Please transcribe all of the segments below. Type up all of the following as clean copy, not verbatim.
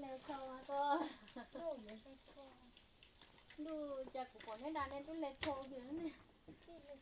leo sâu á cô Đồ gì vậy cô? đu giờ cũng có nên đàn nên tôi leo sâu gì nữa nè Cái gì vậy?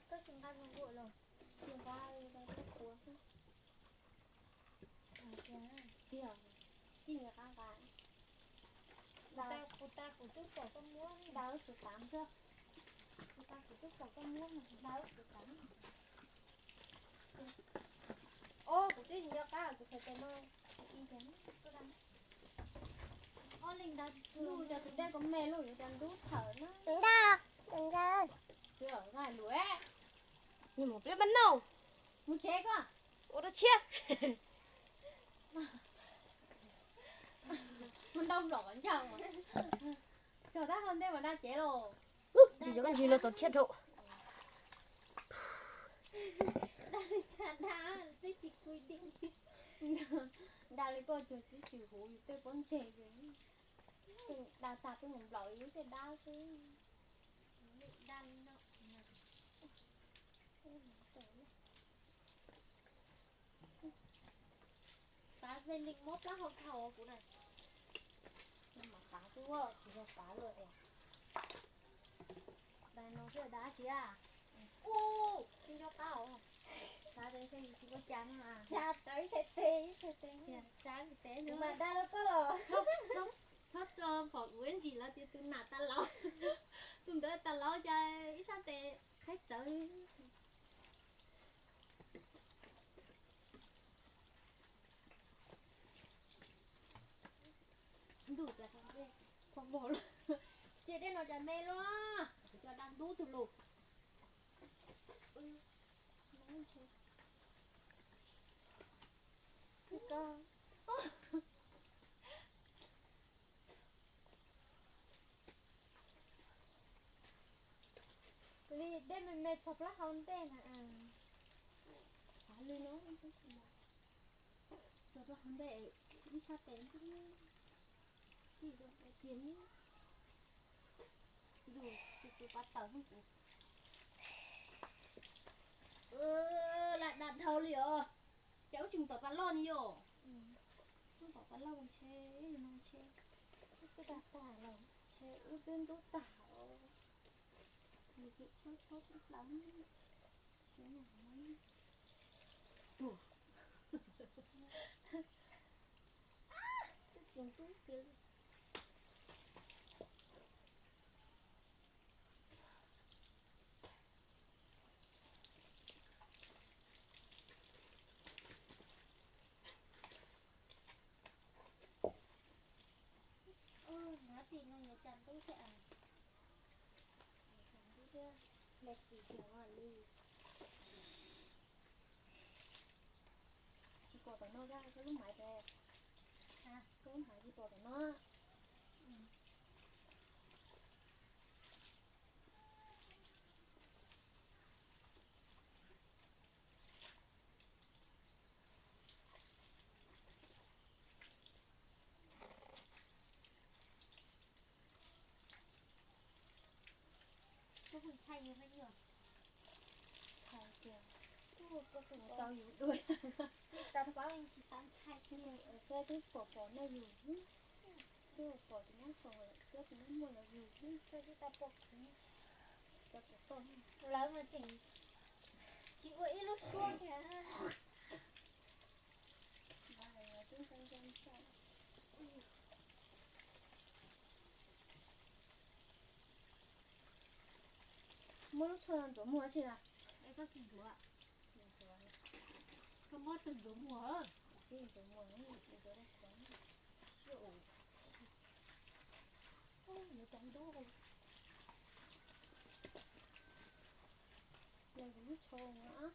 Có chúng ta không vội rồi. chúng ta đây cái cuốn Kìa. gì người ta cả Cô ta của trước bỏ con muỗng. đào sự tám chưa Cô ta của trước bỏ con muỗng. đào sự tám ô của cái gì đó cả của thầy tên ơi in thế tôi đang Ô Linh đã đu giờ tụi đây có mê luôn rồi đang đu thở nó Đừng ra, đừng ra. chưa ở ngoài lúa Nhưng mà biết bắn đâu. muốn chế cơ Ô nó chia. mình đông đỏ vẫn chồng mà chờ ta hơn đây mà đang chế rồi Chỉ cho cái gì là tao chết rồi. đang chả đá. Tôi chỉ quy định. đào lấy cô chờ chỉ chịu hú tôi vẫn chế rồi đào sạc tôi ngủ lỏi yếu thì đào chứ Đang nọ. Tá dây Linh mốt lá hồng thầu của này. nhưng mà cá chứ quá chỉ là cá rồi đây nó chưa đá chứ à Ô, xin cho tao. cá đây thì chỉ có chán mà Chà tới thế tế. chán thì té nữa Nhưng mà đã đâu có rồi. không hết cho phở uống gì là tôi nạt ta lo tôi đỡ ta lo cho ít sao tệ khách tới đủ cả thằng kia không bỏ luôn chị đây nó chả mê luôn cho đang đú từ lục Con. Li đêm mình mệt chọc lá hồng tên hả? xả lên nó cho nó không để ít sao tệ chứ gì rồi phải kiếm nhé đủ tôi bắt tàu không cụ lại đặt đầu liều cháu chừng tỏ bắn lon nhiều không tỏ bắn lon chê nó chê cái đặt tả rồi chê ướp bên đốt tả thì chị sốt lắm cái này mấy chừng tú kia Nó thì nó nhớ chăn tôi sẽ à. lệch gì kiểu mà đi chị bỏ tao nó ra cái lúc mãi về à cái lúc mãi chị bỏ tao nó Có phần chay như thế nhiều. sai kìa Có phần taoอยู่ด้วย tao báo anh chị tao chay kia. ở xe cái bỏ nóอยู่cái bỏ thì nó rồi cái thì nó mua làอยู่ Cho chị tao bọc. cho cái con Lấy mà chị ơi ít lúc xuống kìa. ba này chúng ta đang chạy mua lúc xuân tổ mua gì là Đây có gì nữa ạ? Không có từng giống mùa. cái gì tổ mua nó thì tổ nó có rượu nó trắng đô đây cũng biết trâu nữa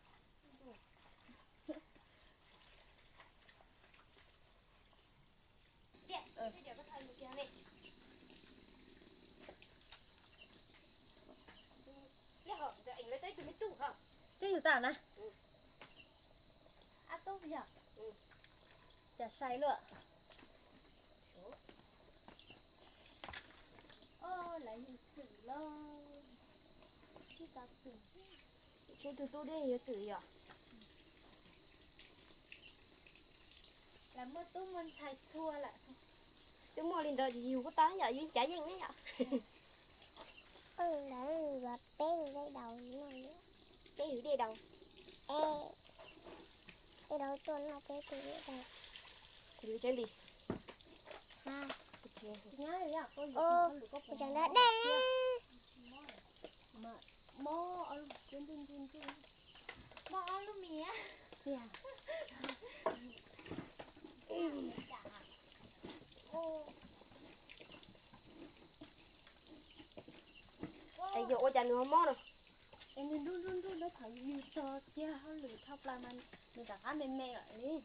Điện, bây giờ có thay một kia này. Lẽ hở, giờ ảnh lấy tay từ mấy tủ hả? Cái gì tả này? À tốt bây giờ. Chả say nữa. lại lịch sử lâu chứ ta chữ Chơi từ tôi đi chữ à? là mất tú mình xài xua lại Chứ mua lên đời thì nhiều có tá giờ dưới chả dân đấy ạ. Đã và bé lấy đầu nó nữa. Cái gì đi đâu? Ê, cái đầu tuần là cái từ đầu. Thì chơi đi. Ha, nhớ rồi ạ có chẳng đã đen. mà mò ở trên mò luôn mía kìa Ai dụ ôi chả nữa mò đâu. em nên đun nó thấy như cho chia hơi lử thóc là mình cả cá mềm mềm lại đi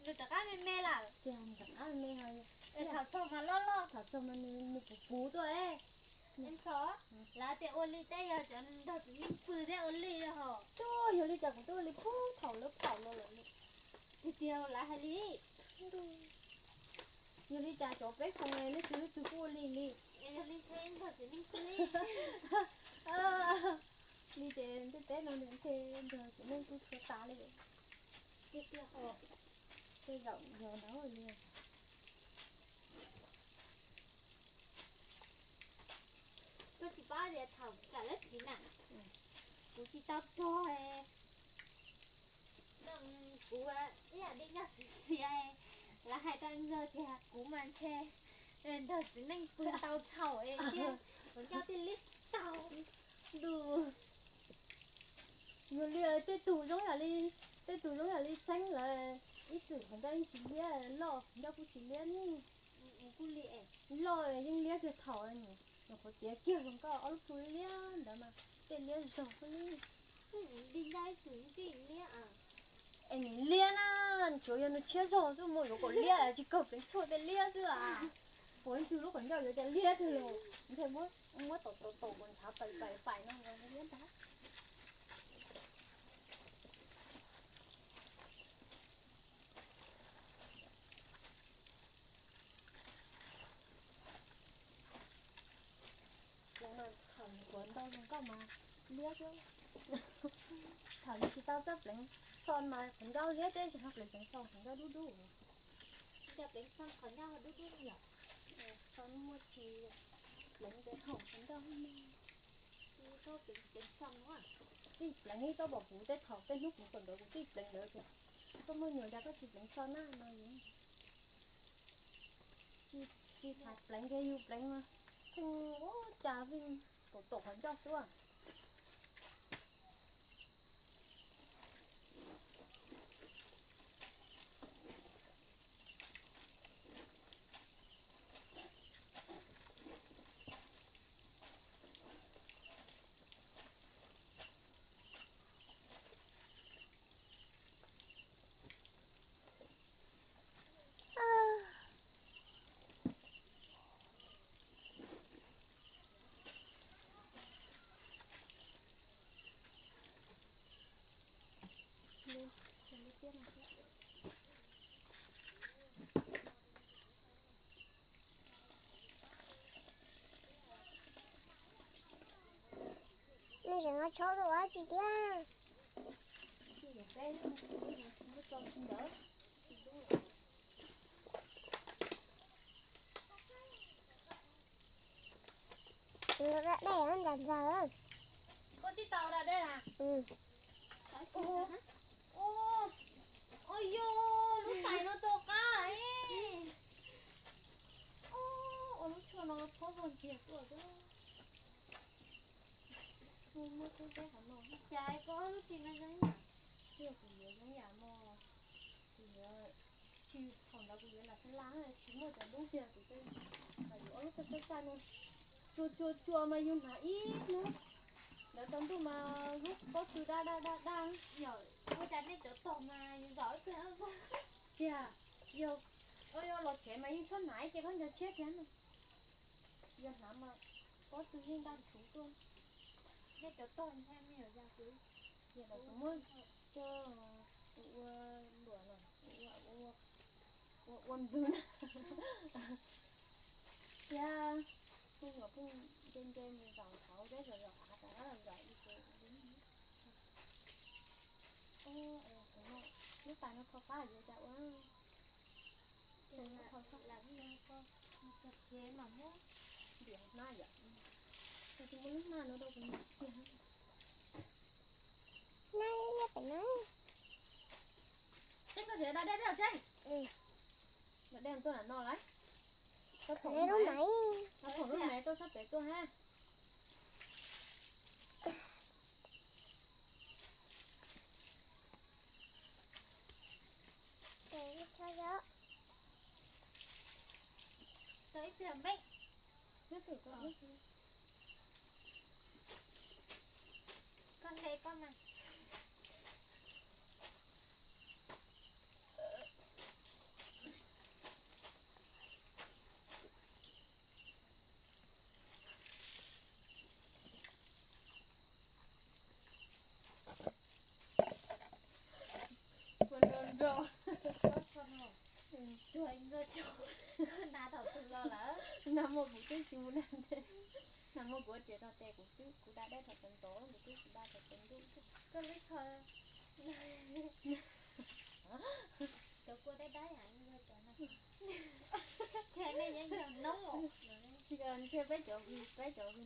được cả các mẹ là chia mình cả cá mềm mềm rồi để thảo xong mà lo thật cho mình cú thôi ấy em khó là để ôn ly tay giờ cho nên thật mình phừ để ôn ly rồi hả tôi hiểu đi chả của tôi lấy phú thầu lớp thầu rồi thì tiêu là hay đi hiểu đi chả chỗ bé không nghe lấy chú cô li em ly xem thật thì mình phừ đi trên té nó đến trên rồi chỉ nên tôi sẽ tá lên đi tiêu hả cái rộng giờ đó rồi nè tôi chỉ bao giờ thảo cả lớp chín à cô chỉ tao cho em đừng cú á nhà đi nhặt xì ai là hai con giờ thì cú màn che nên thật chỉ nên phun tao thảo em chứ còn cho tiền lít tao đủ nhiều lia cái tủ giống là ly xanh là ít tuổi còn đang chỉ lia lo đâu cũng chỉ lia ní cú lệ lo là nhưng lia cái thảo này nó có tiếc kia không có ở túi lia đó mà cái lia rộng đi đi đây xuống gì lệ à em nhìn lia na chủ yếu nó chia rồi chứ mỗi có lia là chỉ cần cái chỗ cái lia thôi à còn chú lúc còn nhỏ cái lia thôi rồi thế mới tổ còn tháo phải nó lia đó thằng quấn đâu không có mà lia chứ thằng chỉ tao chấp lấy son mà còn rau lia đấy chỉ học lấy cái son còn rau đu giờ đến xong còn nhau đút đút nhỉ son mua chỉ lấy cái hỏng còn rau thôi đến xong quá đi lấy ngay tao bỏ củ tết thọ tết lúc cũng còn đỡ cũng tiếp lấy nữa kìa có mua nhiều ra có chỉ lấy son á mà chi thật lấy cái yêu lấy mà thằng trà vinh tổ hắn cho chưa nên chẳng có chó đâu á chị kia. Nó đã đẻ hơn dần giờ. con đi tàu ra đây à Ừ. ô ôi yo lúc này nó to cá ấy ô lúc cho nó có còn thiệt rồi đó mua cái bé hả nó trái có lúc thì nó giống nhỉ kia thì nhớ giống nhà mò thì chi phòng đó cũng là cái lá này chỉ một cái đúng kia thì cái phải có cái san luôn chua mà dùng mà ít nữa nếu tao tu mà lúc có từ đa nhỏ ôi trái này trở to mà giỏi thế kìa yêu ôi lọt trẻ mà in son nái cái con giờ chết nhá giờ hả mà có từ riêng đang chú luôn cái trở to như thế nhiều ra cứ giờ là cũng mới cho bữa này quân dư yeah không có không trên mình dòng nước ta nó khó phá gì chậu á là cái con chế mà mua biển na vậy thì chúng nước na nó đâu cũng Nói phải nói. Trinh có thể đã đến rồi Trinh. mà đem tôi là no lấy tôi Thế phỏng đúng mẹ mấy. tôi phỏng lúc mẹ tôi sắp tới tôi ha Để cho gió. tới giờ mấy nước thử con nước con thấy con này con đơn rồi con hổ rồi anh ngơ chỗ na thầu từ lo lỡ nằm một buổi tối chiều nằm nằm một buổi chiều tao tè của chú cũng đã đấy thật tận tổ một chút cũng đã thật tận đủ con lấy thôi chỗ cô đấy đấy anh ngơ chỗ này thế này nhanh chóng nóng một chỉ cần chơi với chỗ gì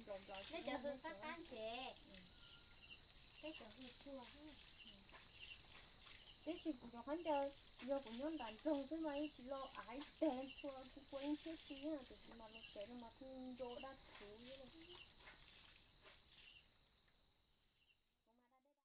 tròn tròn nó chờ hơn các anh trẻ cái chỗ hơi chua thế thì cũng cho hắn chơi giờ cũng nhón đàn trông cái máy chỉ lo ái tên cho quên chết xí à thì mà nó sẽ mà thu đồ đắt thứ như này